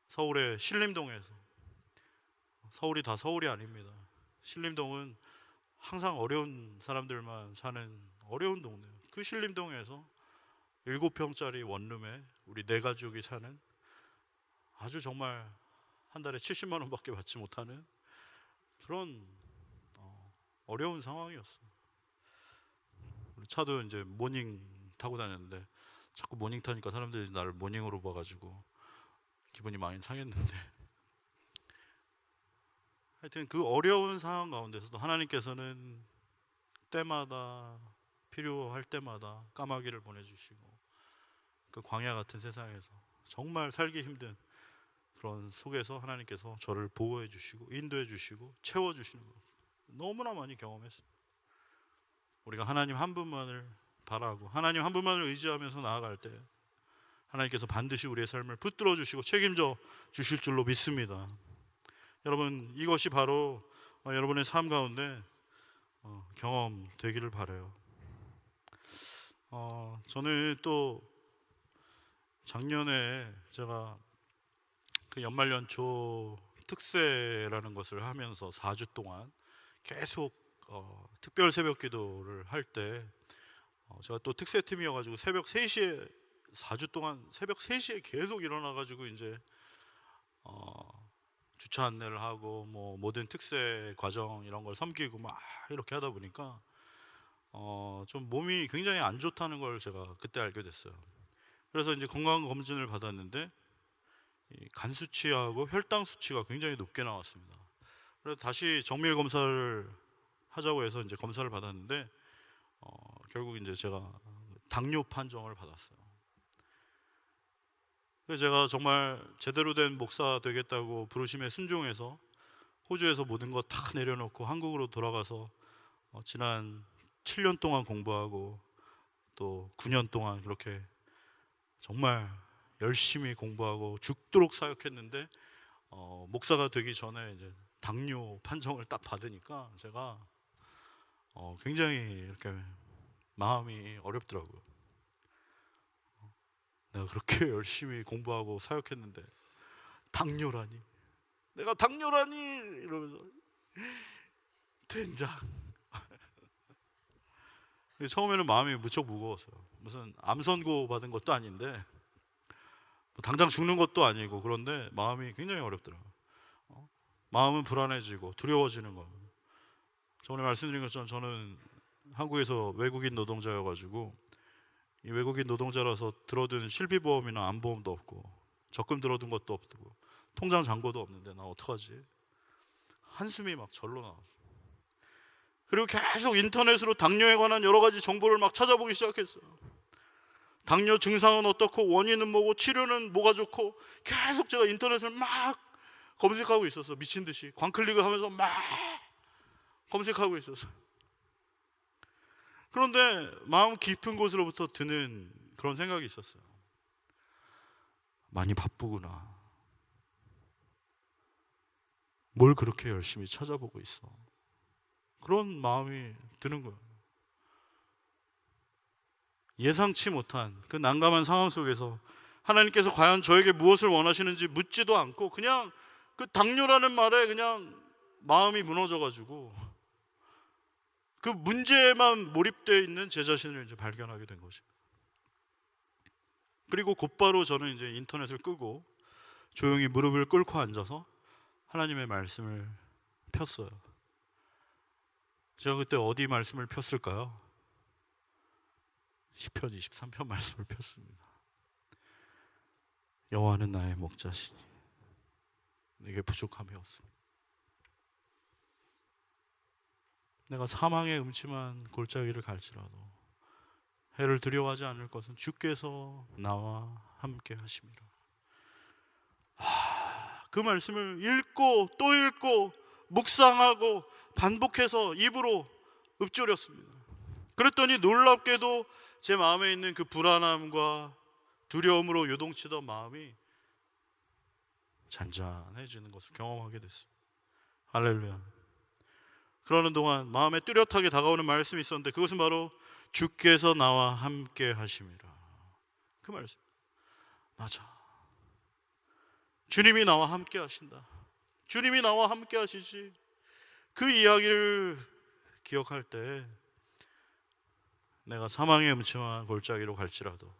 서울의 신림동에서. 서울이 다 서울이 아닙니다. 신림동은 항상 어려운 사람들만 사는 어려운 동네예요. 그 신림동에서 7평짜리 원룸에 우리 4가족이 사는 아주 정말 한 달에 70만 원밖에 받지 못하는 그런 어려운 상황이었어요. 차도 이제 모닝 타고 다녔는데 자꾸 모닝 타니까 사람들이 나를 모닝으로 봐가지고 기분이 많이 상했는데 하여튼 그 어려운 상황 가운데서도 하나님께서는 때마다 필요할 때마다 까마귀를 보내주시고 그 광야 같은 세상에서 정말 살기 힘든 그런 속에서 하나님께서 저를 보호해 주시고 인도해 주시고 채워 주시는 것 너무나 많이 경험했어요. 우리가 하나님 한 분만을 바라고 하나님 한 분만을 의지하면서 나아갈 때 하나님께서 반드시 우리의 삶을 붙들어 주시고 책임져 주실 줄로 믿습니다. 여러분 이것이 바로 여러분의 삶 가운데 경험되기를 바라요. 저는 또 작년에 제가 그 연말연초 특세라는 것을 하면서 4주 동안 계속 특별 새벽 기도를 할 때 제가 또 특세팀이어가지고 새벽 3시에 4주 동안 새벽 3시에 계속 일어나가지고 이제 주차 안내를 하고 뭐 모든 특세 과정 이런 걸 섬기고 막 이렇게 하다 보니까 좀 몸이 굉장히 안 좋다는 걸 제가 그때 알게 됐어요. 그래서 이제 건강 검진을 받았는데 이 간 수치하고 혈당 수치가 굉장히 높게 나왔습니다. 그래서 다시 정밀 검사를 하자고 해서 이제 검사를 받았는데 결국 이제 제가 당뇨 판정을 받았어요. 그래서 제가 정말 제대로 된 목사 되겠다고 부르심에 순종해서 호주에서 모든 거 다 내려놓고 한국으로 돌아가서 지난 7년 동안 공부하고 또 9년 동안 그렇게 정말 열심히 공부하고 죽도록 사역했는데 목사가 되기 전에 이제 당뇨 판정을 딱 받으니까 제가 굉장히 이렇게 마음이 어렵더라고요. 내가 그렇게 열심히 공부하고 사역했는데 당뇨라니, 내가 당뇨라니 이러면서 된장. 처음에는 마음이 무척 무거웠어요. 무슨 암 선고 받은 것도 아닌데 뭐 당장 죽는 것도 아니고 그런데 마음이 굉장히 어렵더라고요. 마음은 불안해지고 두려워지는 거. 저번에 말씀드린 것처럼 저는 한국에서 외국인 노동자여가지고 이 외국인 노동자라서 들어둔 실비보험이나 암보험도 없고 적금 들어둔 것도 없고 통장 잔고도 없는데 나 어떡하지? 한숨이 막 절로 나왔어요. 그리고 계속 인터넷으로 당뇨에 관한 여러 가지 정보를 막 찾아보기 시작했어요. 당뇨 증상은 어떻고 원인은 뭐고 치료는 뭐가 좋고 계속 제가 인터넷을 막 검색하고 있었어. 미친 듯이 광클릭을 하면서 막 검색하고 있었어. 그런데 마음 깊은 곳으로부터 드는 그런 생각이 있었어요. 많이 바쁘구나. 뭘 그렇게 열심히 찾아보고 있어. 그런 마음이 드는 거예요. 예상치 못한 그 난감한 상황 속에서 하나님께서 과연 저에게 무엇을 원하시는지 묻지도 않고 그냥 그 당뇨라는 말에 그냥 마음이 무너져가지고 그 문제에만 몰입되어 있는 제 자신을 이제 발견하게 된 것입니다. 그리고 곧바로 저는 이제 인터넷을 끄고 조용히 무릎을 꿇고 앉아서 하나님의 말씀을 폈어요. 제가 그때 어디 말씀을 폈을까요? 시편 23편 말씀을 폈습니다. 여호와는 나의 목자시니 내게 부족함이 없습니다. 내가 사망의 음침한 골짜기를 갈지라도 해를 두려워하지 않을 것은 주께서 나와 함께 하심이라. 그 말씀을 읽고 또 읽고 묵상하고 반복해서 입으로 읊조렸습니다. 그랬더니 놀랍게도 제 마음에 있는 그 불안함과 두려움으로 요동치던 마음이 잔잔해지는 것을 경험하게 됐습니다. 할렐루야. 그러는 동안 마음에 뚜렷하게 다가오는 말씀이 있었는데 그것은 바로 주께서 나와 함께 하심이라. 그 말씀 맞아. 주님이 나와 함께 하신다. 주님이 나와 함께 하시지. 그 이야기를 기억할 때 내가 사망의 음침한 골짜기로 갈지라도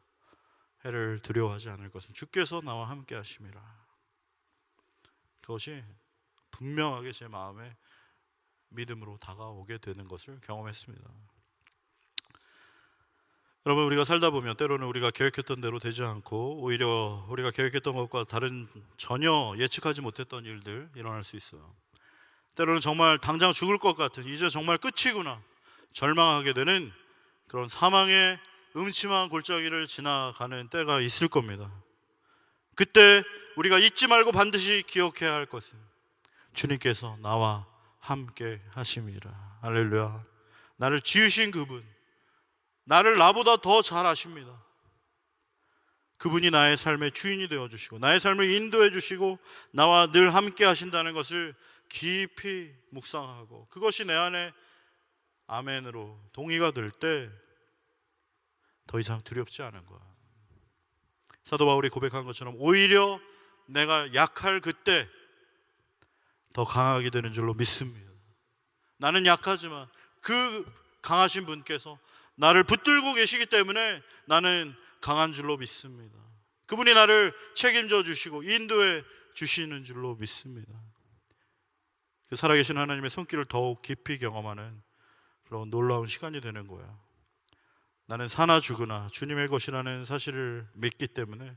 해를 두려워하지 않을 것은 주께서 나와 함께 하심이라. 그것이 분명하게 제 마음에 믿음으로 다가오게 되는 것을 경험했습니다. 여러분, 우리가 살다 보면 때로는 우리가 계획했던 대로 되지 않고 오히려 우리가 계획했던 것과 다른 전혀 예측하지 못했던 일들 일어날 수 있어요. 때로는 정말 당장 죽을 것 같은, 이제 정말 끝이구나 절망하게 되는 그런 사망의 음침한 골짜기를 지나가는 때가 있을 겁니다. 그때 우리가 잊지 말고 반드시 기억해야 할 것은 주님께서 나와 함께 하심이라. 할렐루야. 나를 지으신 그분, 나를 나보다 더 잘 아십니다. 그분이 나의 삶의 주인이 되어주시고 나의 삶을 인도해 주시고 나와 늘 함께 하신다는 것을 깊이 묵상하고 그것이 내 안에 아멘으로 동의가 될 때 더 이상 두렵지 않은 거야. 사도 바울이 고백한 것처럼 오히려 내가 약할 그때 더 강하게 되는 줄로 믿습니다. 나는 약하지만 그 강하신 분께서 나를 붙들고 계시기 때문에 나는 강한 줄로 믿습니다. 그분이 나를 책임져 주시고 인도해 주시는 줄로 믿습니다. 그 살아계신 하나님의 손길을 더욱 깊이 경험하는 그런 놀라운 시간이 되는 거야. 나는 사나 죽으나 주님의 것이라는 사실을 믿기 때문에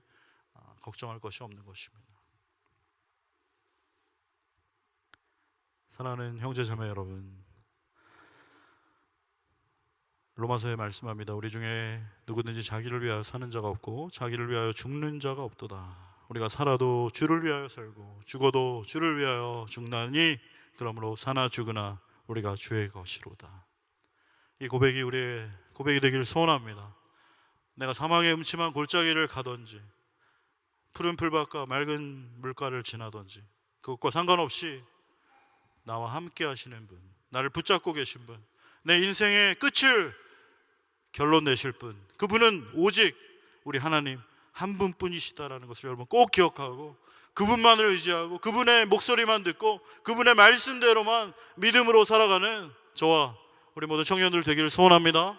걱정할 것이 없는 것입니다. 사랑하는 형제자매 여러분, 로마서에 말씀합니다. 우리 중에 누구든지 자기를 위하여 사는 자가 없고 자기를 위하여 죽는 자가 없도다. 우리가 살아도 주를 위하여 살고 죽어도 주를 위하여 죽나니 그러므로 사나 죽으나 우리가 주의 것이로다. 이 고백이 우리의 고백이 되기를 소원합니다. 내가 사망의 음침한 골짜기를 가든지 푸른 풀밭과 맑은 물가를 지나든지 그것과 상관없이 나와 함께 하시는 분, 나를 붙잡고 계신 분, 내 인생의 끝을 결론 내실 분, 그분은 오직 우리 하나님 한 분뿐이시다라는 것을 여러분 꼭 기억하고 그분만을 의지하고 그분의 목소리만 듣고 그분의 말씀대로만 믿음으로 살아가는 저와 우리 모든 청년들 되기를 소원합니다.